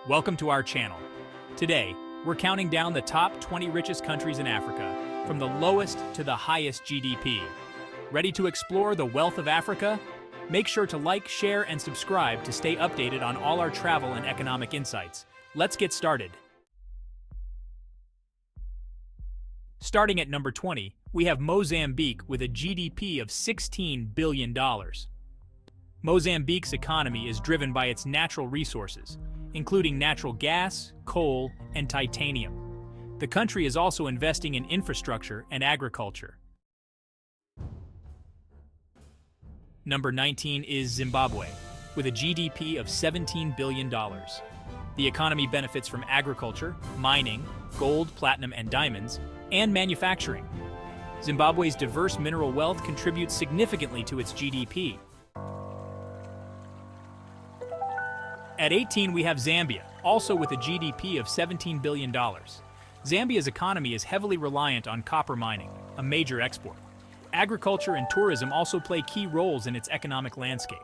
Welcome to our channel. Today, we're counting down the top 20 richest countries in Africa, from the lowest to the highest GDP. Ready to explore the wealth of Africa? Make sure to like, share, and subscribe to stay updated on all our travel and economic insights. Let's get started. Starting at number 20, we have Mozambique with a GDP of $16 billion. Mozambique's economy is driven by its natural resources, including natural gas, coal, and titanium. The country is also investing in infrastructure and agriculture. Number 19 is Zimbabwe, with a GDP of $17 billion. The economy benefits from agriculture, mining, gold, platinum, and diamonds, and manufacturing. Zimbabwe's diverse mineral wealth contributes significantly to its GDP. At 18, we have Zambia, also with a GDP of $17 billion. Zambia's economy is heavily reliant on copper mining, a major export. Agriculture and tourism also play key roles in its economic landscape.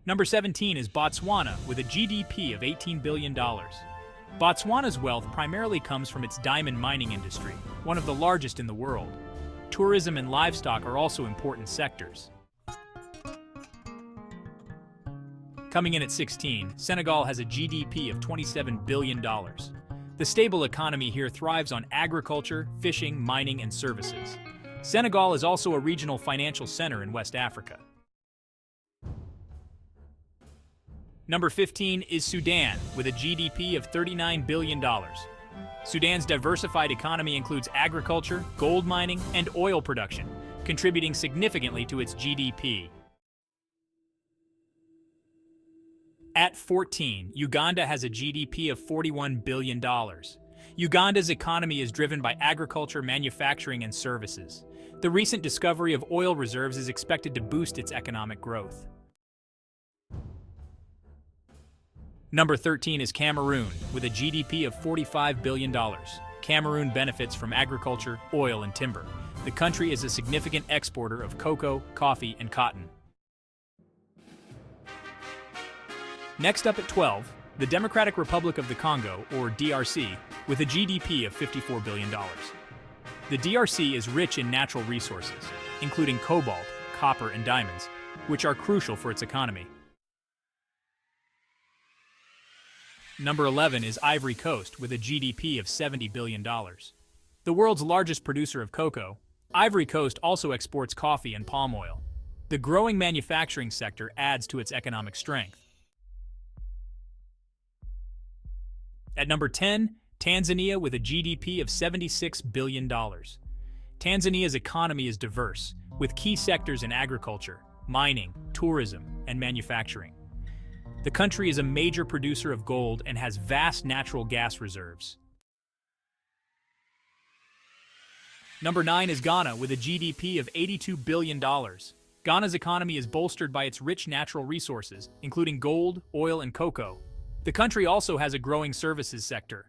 Number 17 is Botswana, with a GDP of $18 billion. Botswana's wealth primarily comes from its diamond mining industry, one of the largest in the world. Tourism and livestock are also important sectors. Coming in at 16, Senegal has a GDP of $27 billion. The stable economy here thrives on agriculture, fishing, mining, and services. Senegal is also a regional financial center in West Africa. Number 15 is Sudan, with a GDP of $39 billion. Sudan's diversified economy includes agriculture, gold mining, and oil production, contributing significantly to its GDP. At 14, Uganda has a GDP of $41 billion. Uganda's economy is driven by agriculture, manufacturing, and services. The recent discovery of oil reserves is expected to boost its economic growth. Number 13 is Cameroon, with a GDP of $45 billion. Cameroon benefits from agriculture, oil, and timber. The country is a significant exporter of cocoa, coffee, and cotton. Next up at 12, the Democratic Republic of the Congo, or DRC, with a GDP of $54 billion. The DRC is rich in natural resources, including cobalt, copper, and diamonds, which are crucial for its economy. Number 11 is Ivory Coast, with a GDP of $70 billion. The world's largest producer of cocoa, Ivory Coast also exports coffee and palm oil. The growing manufacturing sector adds to its economic strength. At number 10, Tanzania with a GDP of $76 billion. Tanzania's economy is diverse, with key sectors in agriculture, mining, tourism, and manufacturing. The country is a major producer of gold and has vast natural gas reserves. Number 9 is Ghana with a GDP of $82 billion. Ghana's economy is bolstered by its rich natural resources, including gold, oil, and cocoa. The country also has a growing services sector.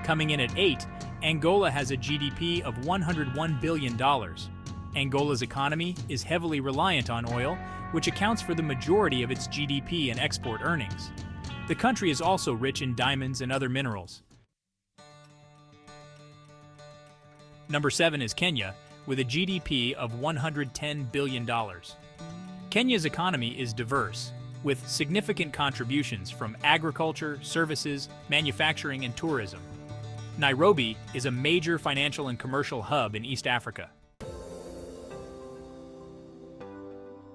Coming in at 8, Angola has a GDP of $101 billion. Angola's economy is heavily reliant on oil, which accounts for the majority of its GDP and export earnings. The country is also rich in diamonds and other minerals. Number 7 is Kenya, with a GDP of $110 billion. Kenya's economy is diverse, with significant contributions from agriculture, services, manufacturing, and tourism. Nairobi is a major financial and commercial hub in East Africa.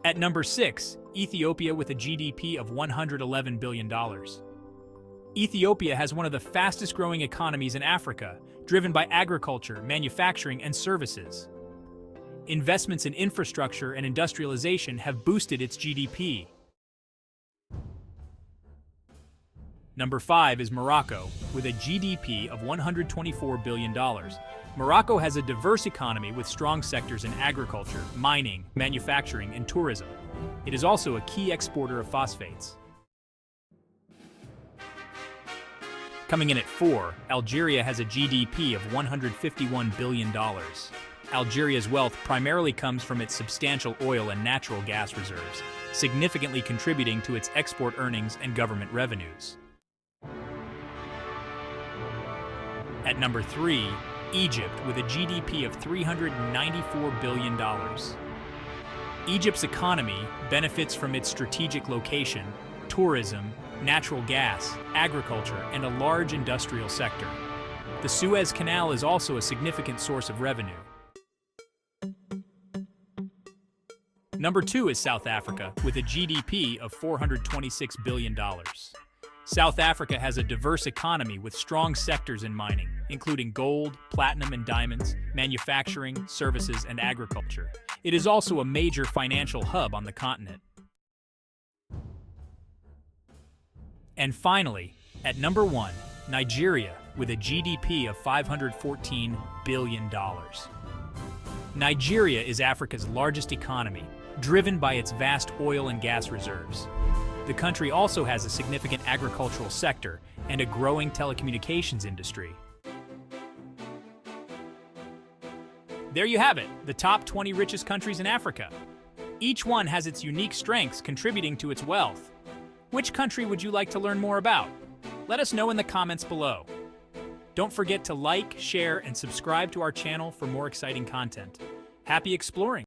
At number 6, Ethiopia with a GDP of $111 billion. Ethiopia has one of the fastest growing economies in Africa, driven by agriculture, manufacturing, and services. Investments in infrastructure and industrialization have boosted its GDP. Number 5 is Morocco, with a GDP of $124 billion. Morocco has a diverse economy with strong sectors in agriculture, mining, manufacturing, and tourism. It is also a key exporter of phosphates. Coming in at 4, Algeria has a GDP of $151 billion. Algeria's wealth primarily comes from its substantial oil and natural gas reserves, significantly contributing to its export earnings and government revenues. At number 3, Egypt, with a GDP of $394 billion. Egypt's economy benefits from its strategic location, tourism, natural gas, agriculture, and a large industrial sector. The Suez Canal is also a significant source of revenue. Number 2 is South Africa, with a GDP of $426 billion. South Africa has a diverse economy with strong sectors in mining, including gold, platinum and diamonds, manufacturing, services, and agriculture. It is also a major financial hub on the continent. And finally, at number 1, Nigeria, with a GDP of $514 billion. Nigeria is Africa's largest economy, driven by its vast oil and gas reserves. The country also has a significant agricultural sector and a growing telecommunications industry. There you have it, the top 20 richest countries in Africa. Each one has its unique strengths contributing to its wealth. Which country would you like to learn more about? Let us know in the comments below. Don't forget to like, share, and subscribe to our channel for more exciting content. Happy exploring!